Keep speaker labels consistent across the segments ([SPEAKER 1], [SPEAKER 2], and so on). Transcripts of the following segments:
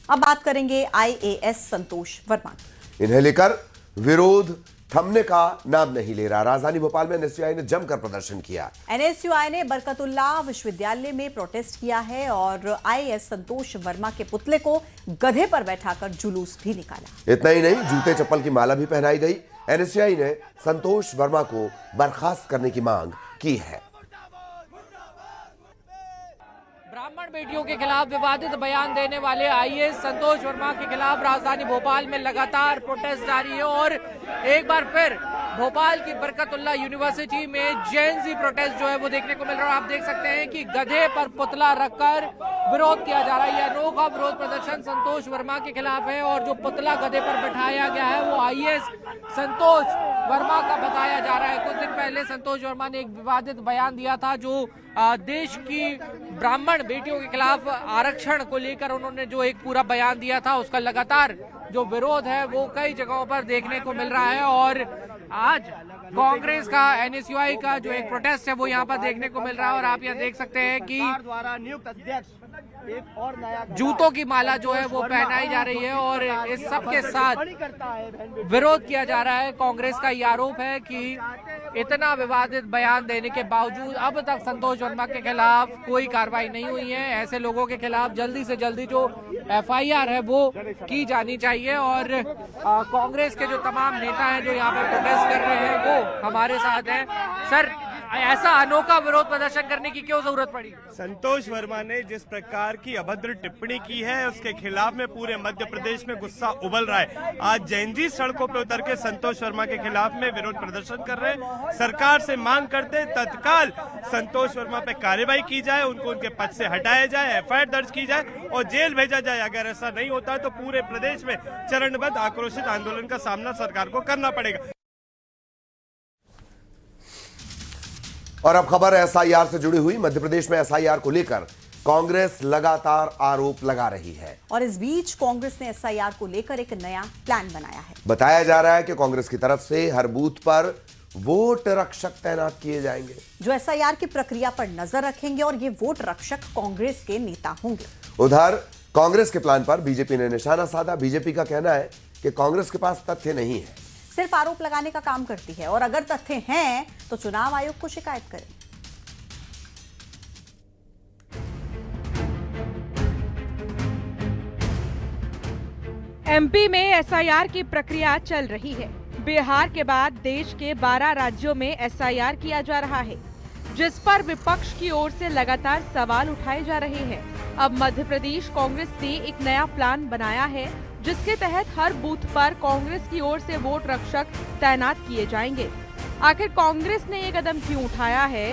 [SPEAKER 1] अब बात करेंगे आईएएस संतोष वर्मा की।
[SPEAKER 2] इन्हें लेकर विरोध थमने का नाम नहीं ले रहा। राजधानी भोपाल में एनएसयूआई ने जमकर प्रदर्शन किया।
[SPEAKER 1] एनएसयूआई ने बरकतुल्लाह विश्वविद्यालय में प्रोटेस्ट किया है और आईएएस संतोष वर्मा के पुतले को गधे पर बैठाकर जुलूस भी निकाला।
[SPEAKER 2] इतना ही नहीं, जूते चप्पल की माला भी पहनाई गई। एनएसयूआई ने संतोष वर्मा को बर्खास्त करने की मांग की है।
[SPEAKER 3] ब्राह्मण बेटियों के खिलाफ विवादित बयान देने वाले आईएएस संतोष वर्मा के खिलाफ राजधानी भोपाल में लगातार प्रोटेस्ट जारी है और एक बार फिर भोपाल की बरकतुल्लाह यूनिवर्सिटी में जेन-ज़ी प्रोटेस्ट जो है वो देखने को मिल रहा है। आप देख सकते हैं कि गधे पर पुतला रखकर विरोध किया जा रहा है। यह अनोखा विरोध प्रदर्शन संतोष वर्मा के खिलाफ है और जो पुतला गधे पर बैठाया गया है वो आईएएस संतोष वर्मा का बताया जा रहा है। कुछ दिन पहले संतोष वर्मा ने एक विवादित बयान दिया था जो देश की ब्राह्मण बेटियों के खिलाफ आरक्षण को लेकर उन्होंने जो एक पूरा बयान दिया था, उसका लगातार जो विरोध है वो कई जगहों पर देखने को मिल रहा है। और आज कांग्रेस का एनएसयूआई का जो एक प्रोटेस्ट है वो यहाँ पर देखने को मिल रहा है और आप यहाँ देख सकते हैं कि जूतों की माला जो है वो पहनाई जा रही है और इस सब के साथ विरोध किया जा रहा है। कांग्रेस का ये आरोप है कि इतना विवादित बयान देने के बावजूद अब तक संतोष वर्मा के खिलाफ कोई कार्रवाई नहीं हुई है। ऐसे लोगों के खिलाफ जल्दी से जल्दी जो एफआईआर है वो की जानी चाहिए और कांग्रेस के जो तमाम नेता हैं जो यहाँ पे प्रोटेस्ट कर रहे हैं वो हमारे साथ हैं। सर, ऐसा अनोखा विरोध प्रदर्शन करने की क्यों जरूरत पड़ी?
[SPEAKER 4] संतोष वर्मा ने जिस प्रकार की अभद्र टिप्पणी की है उसके खिलाफ में पूरे मध्य प्रदेश में गुस्सा उबल रहा है। आज जैन-जी सड़कों पर उतर के संतोष वर्मा के खिलाफ में विरोध प्रदर्शन कर रहे हैं। सरकार से मांग करते तत्काल संतोष वर्मा पे कार्रवाई की जाए, उनको उनके पद से हटाया जाए, एफआईआर दर्ज की जाए और जेल भेजा जाए। अगर ऐसा नहीं होता तो पूरे प्रदेश में चरणबद्ध आक्रोशित आंदोलन का सामना सरकार को करना पड़ेगा।
[SPEAKER 2] और अब खबर एसआईआर से जुड़ी हुई। मध्य प्रदेश में एसआईआर को लेकर कांग्रेस लगातार आरोप लगा रही है
[SPEAKER 1] और इस बीच कांग्रेस ने एसआईआर को लेकर एक नया प्लान बनाया है।
[SPEAKER 2] बताया जा रहा है कि कांग्रेस की तरफ से हर बूथ पर वोट रक्षक तैनात किए जाएंगे
[SPEAKER 1] जो एसआईआर की प्रक्रिया पर नजर रखेंगे और ये वोट रक्षक कांग्रेस के नेता होंगे।
[SPEAKER 2] उधर कांग्रेस के प्लान पर बीजेपी ने निशाना साधा। बीजेपी का कहना है कि कांग्रेस के पास तथ्य नहीं है,
[SPEAKER 1] सिर्फ आरोप लगाने का काम करती है और अगर तथ्य हैं तो चुनाव आयोग को शिकायत करें।
[SPEAKER 5] एमपी में एसआईआर की प्रक्रिया चल रही है। बिहार के बाद देश के 12 राज्यों में एसआईआर किया जा रहा है, जिस पर विपक्ष की ओर से लगातार सवाल उठाए जा रहे हैं। अब मध्य प्रदेश कांग्रेस ने एक नया प्लान बनाया है जिसके तहत हर बूथ पर कांग्रेस की ओर से वोट रक्षक तैनात किए जाएंगे। आखिर कांग्रेस ने ये कदम क्यों उठाया है,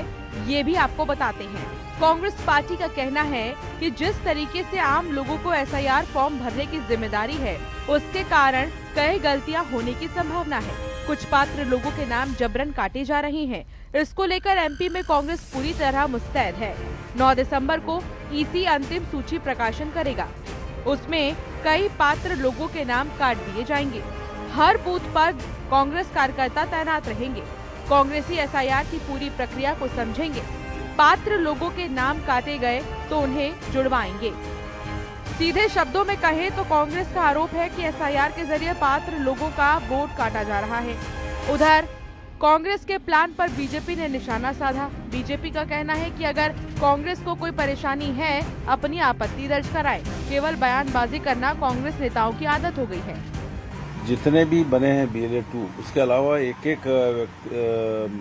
[SPEAKER 5] ये भी आपको बताते हैं। कांग्रेस पार्टी का कहना है कि जिस तरीके से आम लोगों को एसआईआर फॉर्म भरने की जिम्मेदारी है, उसके कारण कई गलतियां होने की संभावना है। कुछ पात्र लोगों के नाम जबरन काटे जा रहे हैं। इसको लेकर एमपी में कांग्रेस पूरी तरह मुस्तैद है। 9 दिसंबर को ईसी अंतिम सूची प्रकाशन करेगा। उसमें कई पात्र लोगों के नाम काट दिए जाएंगे। हर बूथ पर कांग्रेस कार्यकर्ता तैनात रहेंगे। कांग्रेसी एसआईआर की पूरी प्रक्रिया को समझेंगे। पात्र लोगों के नाम काटे गए तो उन्हें जुड़वाएंगे। सीधे शब्दों में कहें तो कांग्रेस का आरोप है कि एसआईआर के जरिए पात्र लोगों का वोट काटा जा रहा है। उधर कांग्रेस के प्लान पर बीजेपी ने निशाना साधा। बीजेपी का कहना है कि अगर कांग्रेस को कोई परेशानी है, अपनी आपत्ति दर्ज कराए। केवल बयानबाजी करना कांग्रेस नेताओं की आदत हो गई है।
[SPEAKER 6] जितने भी बने हैं BLA 2, उसके अलावा एक एक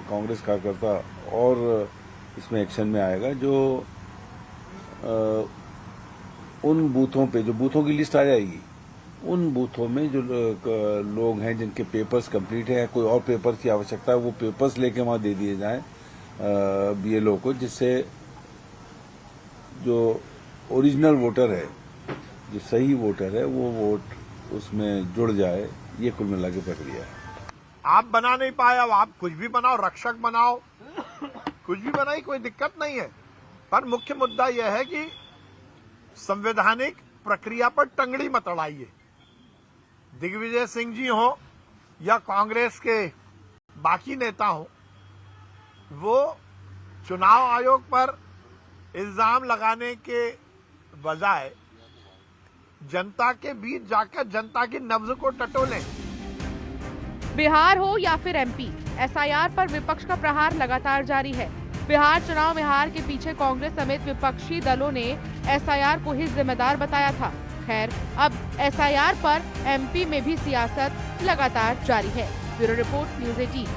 [SPEAKER 6] कांग्रेस कार्यकर्ता और इसमें एक्शन में आएगा जो उन बूथों पे, जो बूथों की लिस्ट आ जाएगी, उन बूथों में जो लोग हैं जिनके पेपर्स कंप्लीट है, कोई और पेपर की आवश्यकता है, वो पेपर्स लेके वहां दे दिए जाएं BLO को, जिससे जो ओरिजिनल वोटर है, जो सही वोटर है, वो वोट उसमें जुड़ जाए। ये कुल मिला के प्रक्रिया है।
[SPEAKER 4] आप बना नहीं पाए, अब आप कुछ भी बनाओ, रक्षक बनाओ, कुछ भी बनाई, कोई दिक्कत नहीं है। पर मुख्य मुद्दा यह है कि संवैधानिक प्रक्रिया पर टंगड़ी मत अड़ाइए। दिग्विजय सिंह जी हो या कांग्रेस के बाकी नेता हो, वो चुनाव आयोग पर इल्जाम लगाने के बजाय
[SPEAKER 7] जनता के बीच जाकर जनता की नब्ज को टटोलें।
[SPEAKER 5] बिहार हो या फिर एमपी, एसआईआर पर विपक्ष का प्रहार लगातार जारी है। बिहार चुनाव में हार के पीछे कांग्रेस समेत विपक्षी दलों ने एसआईआर को ही जिम्मेदार बताया था। खैर, अब एसआईआर पर एमपी में भी सियासत लगातार जारी है। Bureau report, news 18।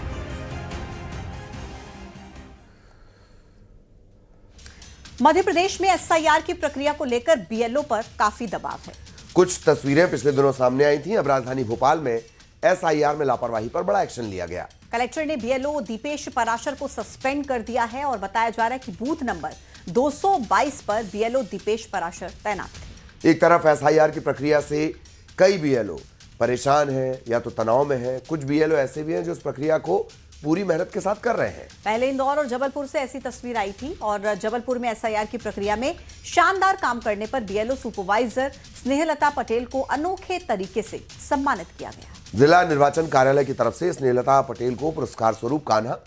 [SPEAKER 1] Madhya Pradesh में एसआईआर की प्रक्रिया को लेकर बीएलओ पर काफी दबाव है।
[SPEAKER 2] कुछ तस्वीरें पिछले दिनों सामने आई थीं। अब राजधानी भोपाल में एसआईआर में लापरवाही पर बड़ा एक्शन लिया गया।
[SPEAKER 1] कलेक्टर ने बीएलओ दीपेश पराशर को सस्पेंड कर दिया है और बताया जा रहा है कि बूथ नंबर 222 पर बीएलओ दीपेश पराशर तैनात थे।
[SPEAKER 2] एक तरफ एसआईआर की प्रक्रिया से कई बीएलओ परेशान हैं या तो तनाव में हैं। कुछ बीएलओ ऐसे भी हैं जो इस प्रक्रिया को पूरी मेहनत के साथ कर रहे हैं।
[SPEAKER 1] पहले इंदौर और जबलपुर से ऐसी तस्वीर आई थी और जबलपुर में एसआईआर की प्रक्रिया में शानदार काम करने पर बीएलओ सुपरवाइजर स्नेहलता पटेल को अनोखे तरीके से सम्मानित किया गया।
[SPEAKER 2] जिला निर्वाचन कार्यालय की तरफ से स्नेहलता पटेल को पुरस्कार स्वरूप कान्हा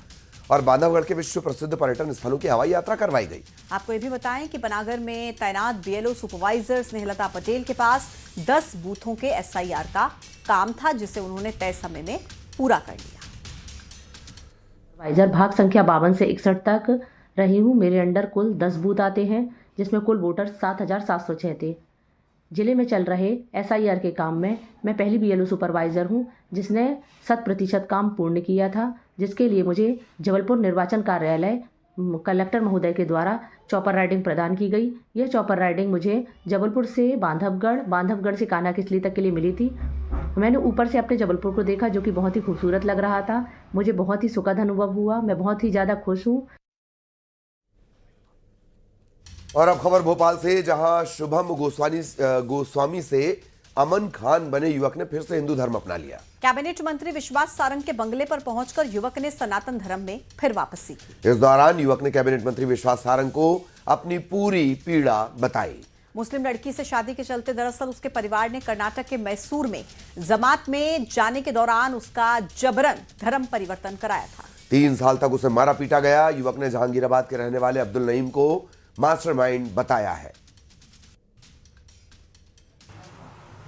[SPEAKER 2] और बांधवगढ़ के विश्व प्रसिद्ध पर्यटन स्थलों की हवाई यात्रा करवाई गई।
[SPEAKER 1] आपको ये भी बताएं कि पनागर में तैनात बीएलओ सुपरवाइजर स्नेहलता पटेल के पास 10 बूथों के एसआईआर का काम था, जिसे उन्होंने तय समय में पूरा कर लिया।
[SPEAKER 8] सुपरवाइजर भाग संख्या 52 से 61 तक रही हूँ। मेरे अंडर कुल 10 बूथ आते हैं, जिसमें कुल वोटर 7,706 थे। जिले में चल रहे एसआईआर के काम में मैं पहली बीएलओ सुपरवाइजर हूँ जिसने 100% काम पूर्ण किया था, जिसके लिए मुझे जबलपुर निर्वाचन कार्यालय कलेक्टर महोदय के द्वारा चॉपर राइडिंग प्रदान की गई। यह चॉपर राइडिंग मुझे जबलपुर से बांधवगढ़ से कान्हा किसली तक के लिए मिली थी। मैंने ऊपर से अपने जबलपुर को देखा, जो कि बहुत ही खूबसूरत लग रहा था। मुझे बहुत ही सुखद अनुभव हुआ। मैं बहुत ही ज़्यादा खुश हूँ।
[SPEAKER 2] और अब खबर भोपाल से, जहां शुभम गोस्वामी से अमन खान बने युवक ने फिर से हिंदू धर्म अपना लिया।
[SPEAKER 1] कैबिनेट मंत्री विश्वास सारंग के बंगले पर पहुंचकर युवक ने सनातन धर्म में फिर वापसी की।
[SPEAKER 2] इस दौरान युवक ने कैबिनेट मंत्री विश्वास सारंग को अपनी पूरी पीड़ा बताई।
[SPEAKER 1] मुस्लिम लड़की से शादी के चलते दरअसल उसके परिवार ने कर्नाटक के मैसूर में जमात में जाने के दौरान उसका जबरन धर्म परिवर्तन कराया था।
[SPEAKER 2] 3 साल तक उसे मारा पीटा गया। युवक ने जहांगीराबाद के रहने वाले अब्दुल नईम को मास्टरमाइंड बताया है।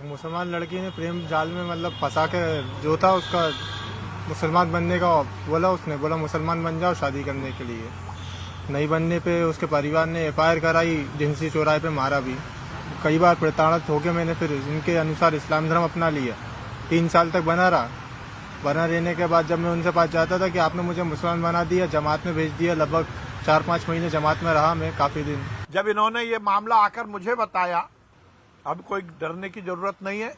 [SPEAKER 9] मुसलमान लड़की ने प्रेम जाल में मतलब फंसा के जो था उसका मुसलमान बनने का बोला, उसने बोला मुसलमान बन जाओ शादी करने के लिए। नहीं बनने पे उसके परिवार ने एफआईआर कराई, जिनसी चौराहे पे मारा भी। कई बार प्रताड़ित होकर मैंने फिर इनके अनुसार इस्लाम धर्म अपना लिया। 3 साल तक बना रहा। बना रहने के बाद जब मैं उनसे पास जाता था कि आपने मुझे मुसलमान बना दिया, जमात में भेज दिया। लगभग 4-5 महीने जमात में रहा मैं, काफी दिन।
[SPEAKER 7] जब इन्होंने ये मामला आकर मुझे बताया, अब कोई डरने की जरूरत नहीं है।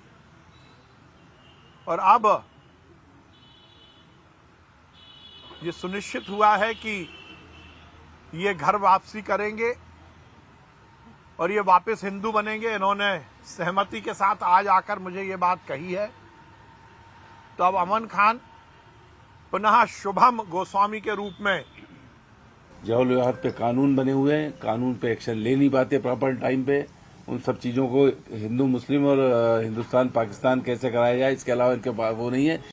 [SPEAKER 7] और अब ये सुनिश्चित हुआ है कि ये घर वापसी करेंगे और ये वापस हिंदू बनेंगे। इन्होंने सहमति के साथ आज आकर मुझे ये बात कही है। तो अब अमन खान पुनः शुभम गोस्वामी के रूप में,
[SPEAKER 6] जौल विवाद पे कानून बने हुए हैं, कानून पे एक्शन ले नहीं पाते प्रॉपर टाइम पे। उन सब चीजों को हिंदू मुस्लिम और हिंदुस्तान पाकिस्तान कैसे कराया जाए, इसके अलावा इनके पास वो नहीं है।